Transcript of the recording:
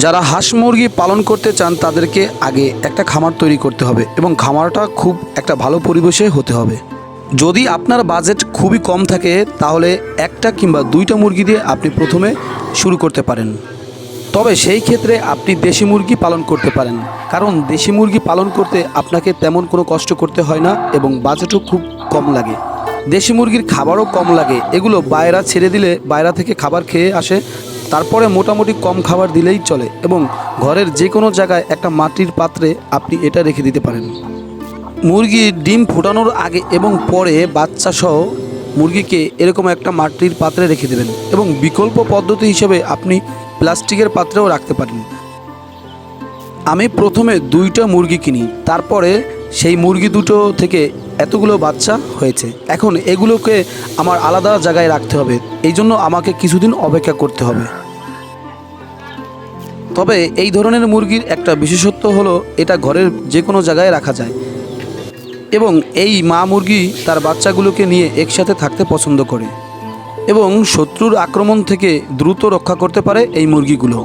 যারা হাঁস মুরগি পালন করতে চান তাদেরকে আগে একটা খামার তৈরি করতে হবে এবং খামারটা খুব একটা ভালো পরিবেশে হতে হবে। যদি আপনার বাজেট খুবই কম থাকে তাহলে একটা কিংবা দুইটা মুরগি দিয়ে আপনি প্রথমে শুরু করতে পারেন। তবে সেই ক্ষেত্রে আপনি দেশি মুরগি পালন করতে পারেন, কারণ দেশি মুরগি পালন করতে আপনাকে তেমন কোনো কষ্ট করতে হয় না এবং বাজেটও খুব কম লাগে। দেশি মুরগির খাবারও কম লাগে, এগুলো বাইরা ছেড়ে দিলে বাইরা থেকে খাবার খেয়ে আসে, তারপরে মোটামুটি কম খাবার দিলেই চলে এবং ঘরের যে কোনো জায়গায় একটা মাটির পাত্রে আপনি এটা রেখে দিতে পারেন। মুরগির ডিম ফোটানোর আগে এবং পরে বাচ্চা সহ মুরগিকে এরকম একটা মাটির পাত্রে রেখে দেবেন এবং বিকল্প পদ্ধতি হিসেবে আপনি প্লাস্টিকের পাত্রেও রাখতে পারেন। আমি প্রথমে 2টা মুরগি কিনি, তারপরে সেই মুরগি দুটো থেকে এতগুলো বাচ্চা হয়েছে। এখন এগুলোকে আমার আলাদা জায়গায় রাখতে হবে, এই জন্য আমাকে কিছুদিন অপেক্ষা করতে হবে। তবে এই ধরনের মুরগির একটা বিশেষত্ব হলো এটা ঘরের যে কোনো জায়গায় রাখা যায় এবং এই মা মুরগি তার বাচ্চাগুলোকে নিয়ে একসাথে থাকতে পছন্দ করে এবং শত্রুর আক্রমণ থেকে দ্রুত রক্ষা করতে পারে এই মুরগিগুলো।